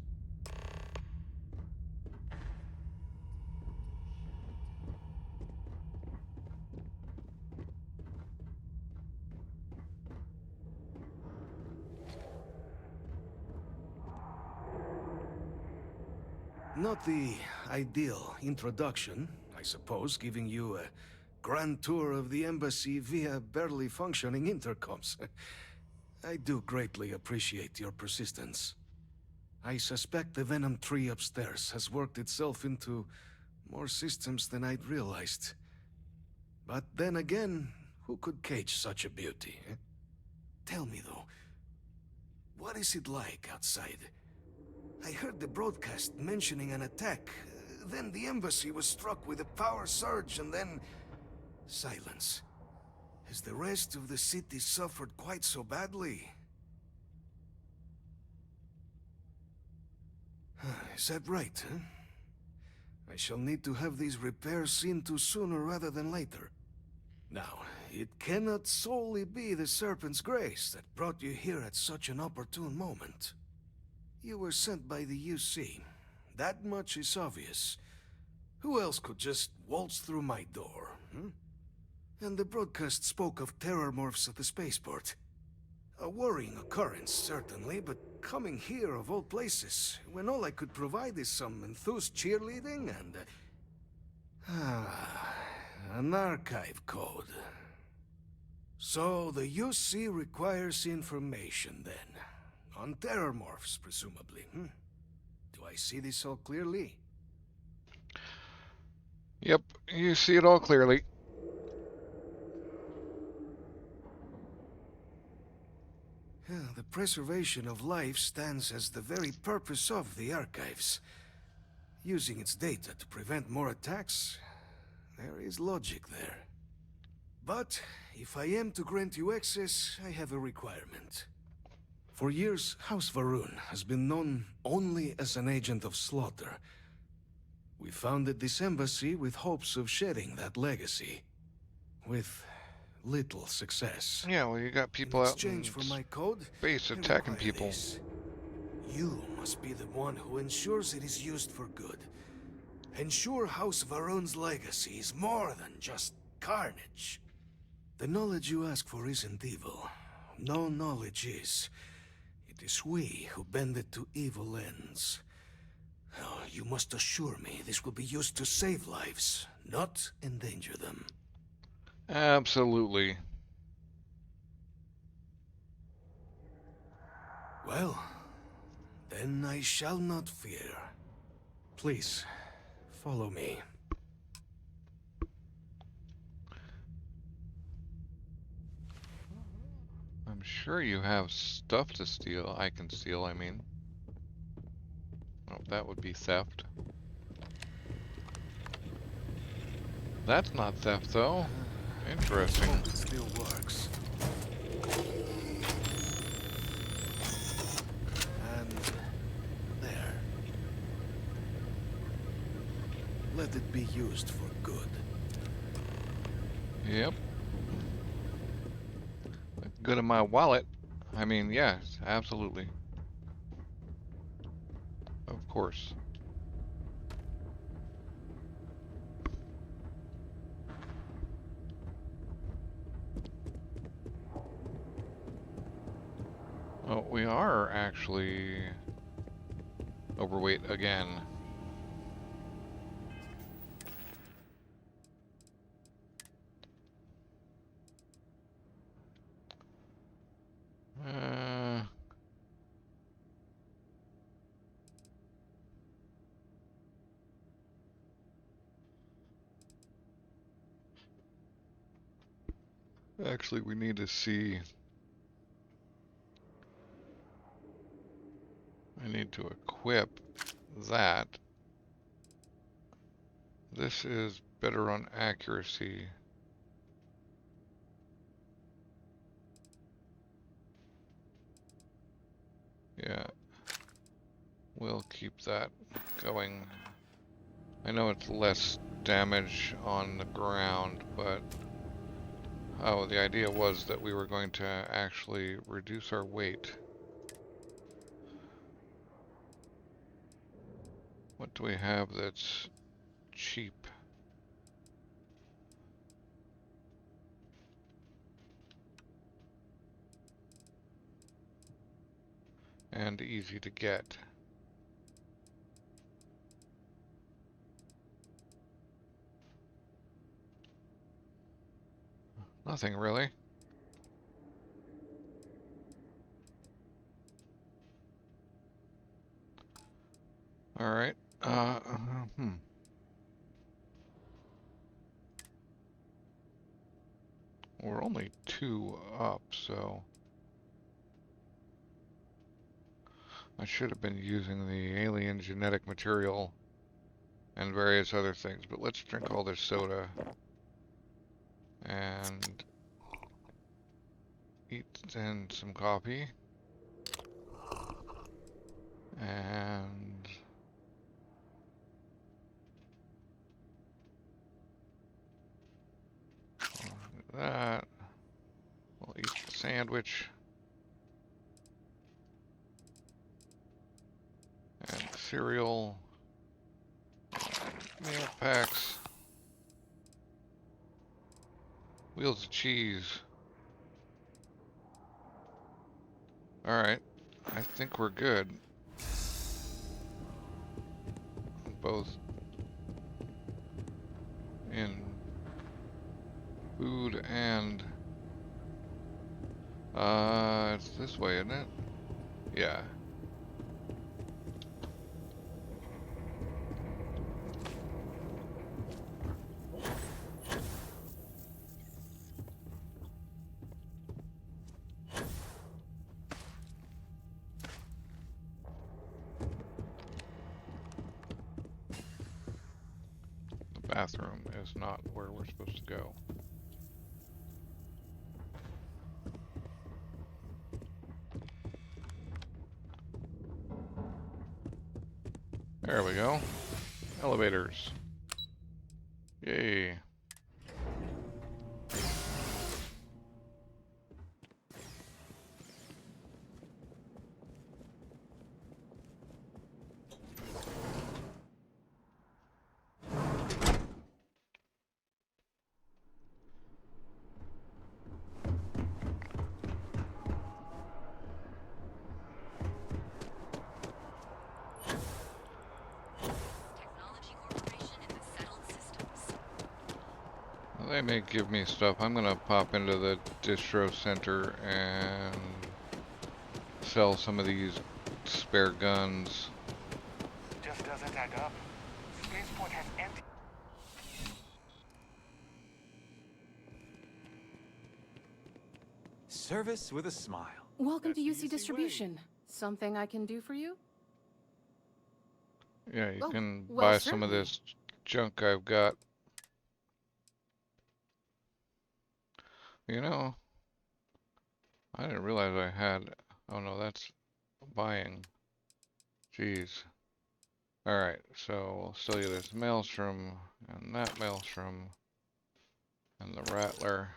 Not the ideal introduction, I suppose, giving you a grand tour of the embassy via barely functioning intercoms. I do greatly appreciate your persistence. I suspect the Venom tree upstairs has worked itself into more systems than I'd realized. But then again, who could cage such a beauty? Eh? Tell me though, what is it like outside? I heard the broadcast mentioning an attack. Then the embassy was struck with a power surge and then... silence. Has the rest of the city suffered quite so badly? Is that right, huh? I shall need to have these repairs seen to sooner rather than later. Now, it cannot solely be the Serpent's grace that brought you here at such an opportune moment. You were sent by the UC. That much is obvious. Who else could just waltz through my door, hmm? And the broadcast spoke of terrormorphs at the spaceport. A worrying occurrence, certainly, but coming here of all places, when all I could provide is some enthused cheerleading and... an archive code. So the UC requires information, then. On terrormorphs, presumably, hmm? Do I see this all clearly?
Yep, you see it all clearly.
The preservation of life stands as the very purpose of the archives. Using its data to prevent more attacks, there is logic there. But if I am to grant you access, I have a requirement. For years, House Varun has been known only as an agent of slaughter. We founded this embassy with hopes of shedding that legacy. With little success.
Yeah, well, you got people
in
out in
exchange for my code,
space
I
attacking
require
people.
this. You must be the one who ensures it is used for good. Ensure House Varun's legacy is more than just carnage. The knowledge you ask for isn't evil. No knowledge is. It is we who bend it to evil ends. Oh, you must assure me this will be used to save lives, not endanger them.
Absolutely.
Well, then I shall not fear. Please, follow me.
I'm sure you have stuff to steal. I can steal, I mean. Oh, that would be theft. That's not theft, though. Interesting.
It still works. And there. Let it be used for good.
Yep. Good in my wallet. I mean, yes, absolutely. Of course. Oh, we are actually overweight again. Actually, we need to see. I need to equip that. This is better on accuracy. Yeah. we'll keep that going. I know it's less damage on the ground, but oh, the idea was that we were going to actually reduce our weight. What do we have that's cheap? And easy to get. Nothing really. All right. We're only 2 up, so I should have been using the alien genetic material and various other things, but let's drink all this soda and eat then some coffee and that. We'll eat the sandwich and cereal, meal packs, wheels of cheese. All right, I think we're good. Both in food and it's this way, isn't it? Yeah. The bathroom is not where we're supposed to go. There we go. Elevators. Yay. They may give me stuff. I'm gonna pop into the distro center and sell some of these spare guns.
Just doesn't add up. Spaceport has empty.
Service with a smile.
Welcome to UC Distribution. Something I can do for you?
Yeah, you
Oh,
can
well,
buy some of
certainly.
this junk I've got. You know, I didn't realize I had. Oh no, that's buying. Jeez. Alright, so we'll sell you this maelstrom and that maelstrom and the rattler.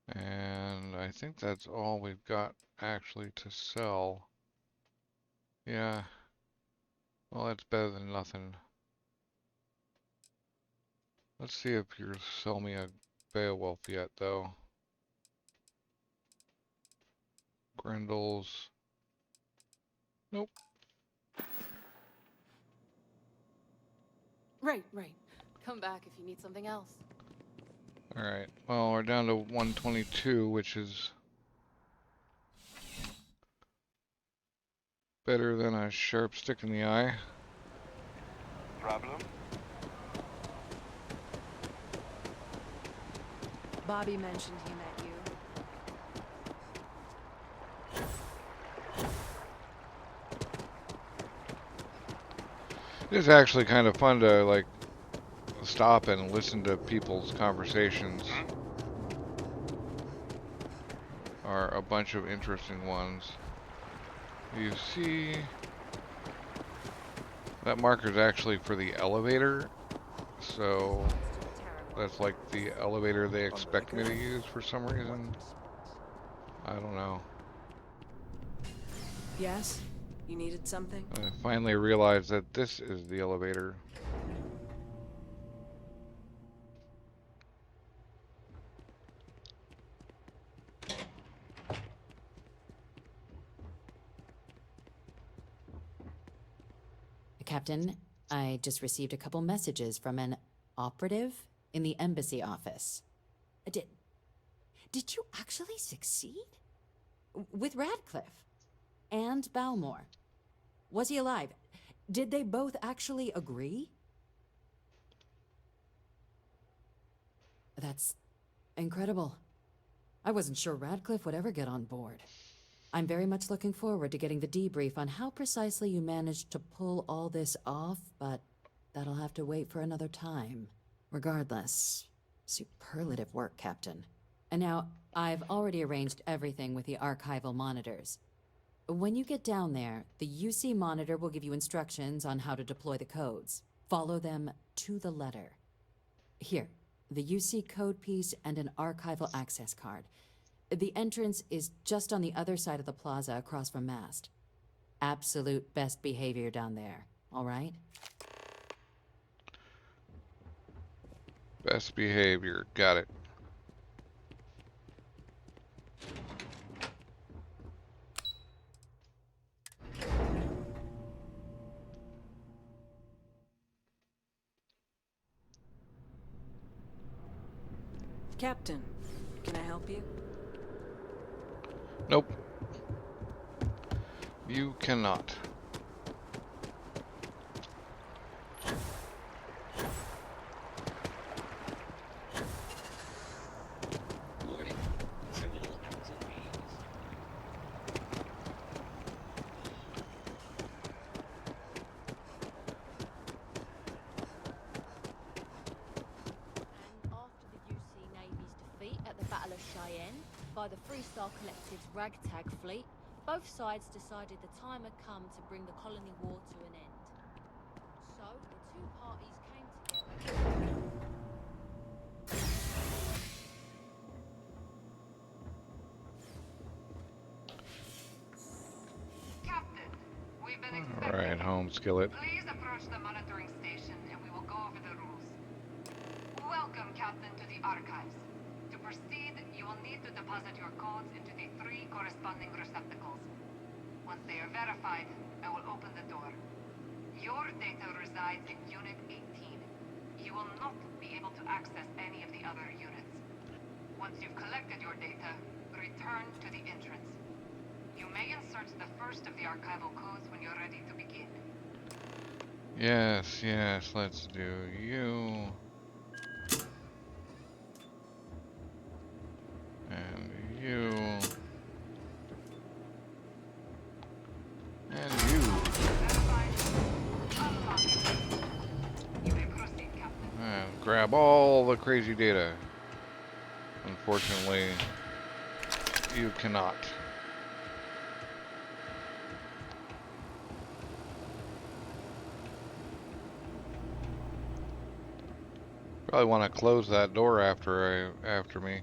And I think that's all we've got actually to sell. Yeah. Well, that's better than nothing. Let's see if you sell me a Beowulf yet, though. Grendels. Nope.
Right. Come back if you need something else.
Alright, well, we're down to 122, which is better than a sharp stick in the eye.
Problem?
Bobby mentioned he met you.
It is actually kind of fun to, like, stop and listen to people's conversations. Are a bunch of interesting ones. You see, that marker is actually for the elevator, so that's like the elevator they expect me to use for some reason. I don't know.
Yes? You needed something?
I finally realized that this is the elevator.
Captain, I just received a couple messages from an operative in the embassy office. Did you actually succeed? With Radcliffe? And Balmore? Was he alive? Did they both actually agree? That's incredible. I wasn't sure Radcliffe would ever get on board. I'm very much looking forward to getting the debrief on how precisely you managed to pull all this off, but that'll have to wait for another time. Regardless, superlative work, Captain. And now, I've already arranged everything with the archival monitors. When you get down there, the UC monitor will give you instructions on how to deploy the codes. Follow them to the letter. Here, the UC code piece and an archival access card. The entrance is just on the other side of the plaza across from Mast. Absolute best behavior down there, all right?
Best behavior, got it.
Captain, can I help you?
Nope. You cannot.
By the Freestar Collective's ragtag fleet, both sides decided the time had come to bring the colony war to an end. So, the two parties came together.
Captain, we've been
All
expecting
right,
you.
home skillet.
Please approach the monitoring station and we will go over the rules. Welcome, Captain, to the archives. To proceed, you will need to deposit your codes into the 3 corresponding receptacles. Once they are verified, I will open the door. Your data resides in Unit 18. You will not be able to access any of the other units. Once you've collected your data, return to the entrance. You may insert the first of the archival codes when you're ready to begin.
Yes, yes, let's do you. And you. And you. And grab all the crazy data. Unfortunately, you cannot. Probably want to close that door after me.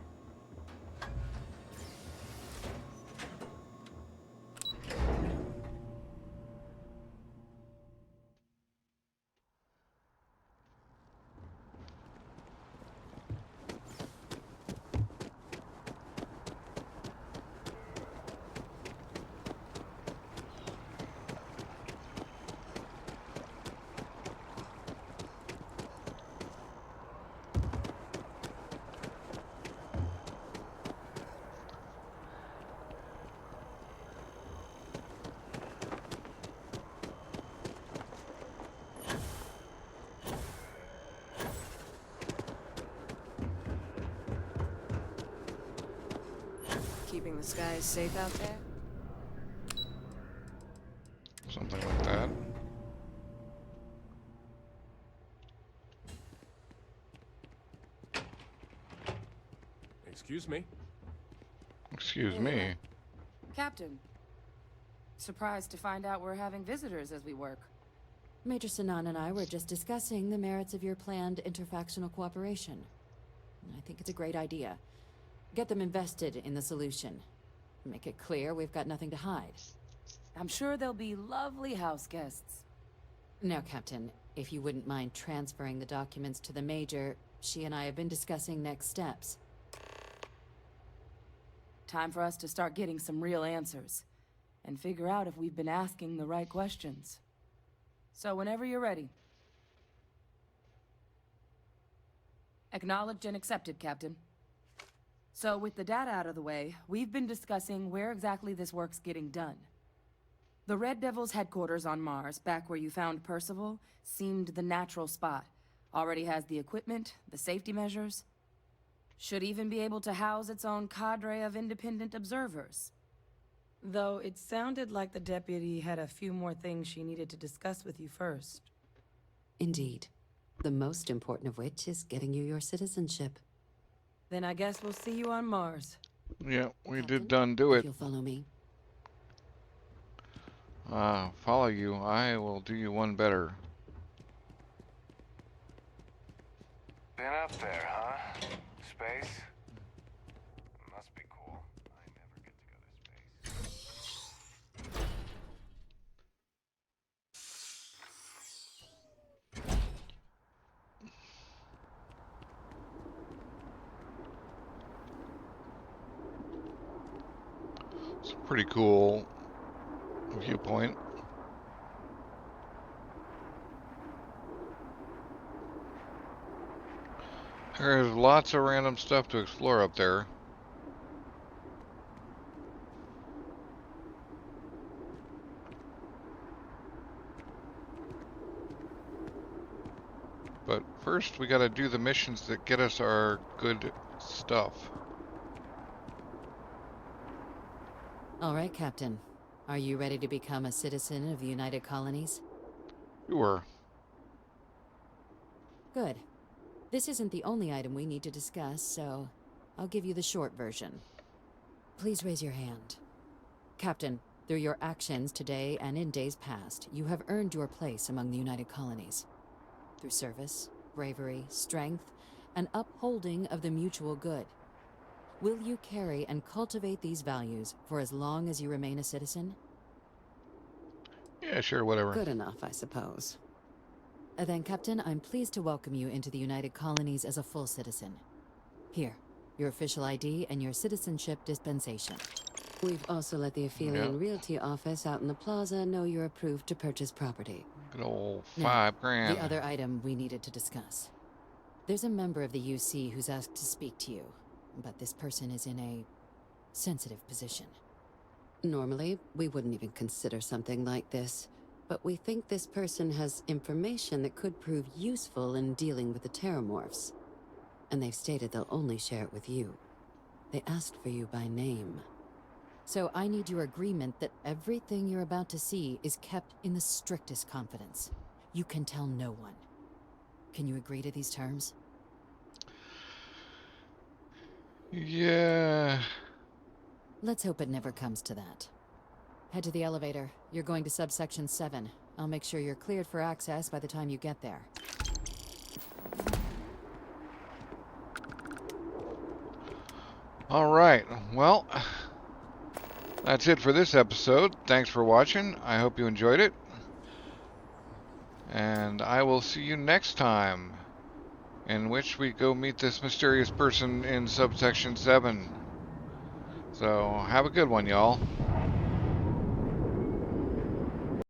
Keeping the skies safe out there?
Something like that.
Excuse me.
Excuse
Hey
me.
there. Captain, Surprised to find out we're having visitors as we work.
Major Sinan and I were just discussing the merits of your planned interfactional cooperation. I think it's a great idea. Get them invested in the solution. Make it clear we've got nothing to hide.
I'm sure they'll be lovely house guests.
Now, Captain, if you wouldn't mind transferring the documents to the Major, she and I have been discussing next steps.
Time for us to start getting some real answers, and figure out if we've been asking the right questions. So whenever you're ready. Acknowledged and accepted, Captain. So with the data out of the way, we've been discussing where exactly this work's getting done. The Red Devil's headquarters on Mars, back where you found Percival, seemed the natural spot. Already has the equipment, the safety measures. Should even be able to house its own cadre of independent observers. Though it sounded like the deputy had a few more things she needed to discuss with you first.
Indeed. The most important of which is getting you your citizenship.
Then I guess we'll see you on Mars.
Yeah, we did done do it.
If you'll follow me.
Follow you. I will do you one better.
Been up there, huh? Space? Must be cool. I never get to go to space.
It's a pretty cool viewpoint. There's lots of random stuff to explore up there. But first we gotta do the missions that get us our good stuff.
All right, Captain. Are you ready to become a citizen of the United Colonies?
Sure.
Good. This isn't the only item we need to discuss, so I'll give you the short version. Please raise your hand. Captain, through your actions today and in days past, you have earned your place among the United Colonies. Through service, bravery, strength, and upholding of the mutual good. Will you carry and cultivate these values for as long as you remain a citizen?
Yeah, sure, whatever.
Good enough, I suppose. Then, Captain, I'm pleased to welcome you into the United Colonies as a full citizen. Here, your official ID and your citizenship dispensation. We've also let the Aphelion Realty office out in the plaza know you're approved to purchase property.
Good old
Now,
$5,000.
the other item we needed to discuss. There's a member of the UC who's asked to speak to you, but this person is in a sensitive position. Normally, we wouldn't even consider something like this, but we think this person has information that could prove useful in dealing with the Terrormorphs. And they've stated they'll only share it with you. They asked for you by name. So I need your agreement that everything you're about to see is kept in the strictest confidence. You can tell no one. Can you agree to these terms?
Yeah.
Let's hope it never comes to that. Head to the elevator. You're going to subsection 7. I'll make sure you're cleared for access by the time you get there.
All right. Well, that's it for this episode. Thanks for watching. I hope you enjoyed it. And I will see you next time, in which we go meet this mysterious person in subsection 7. So, have a good one, y'all.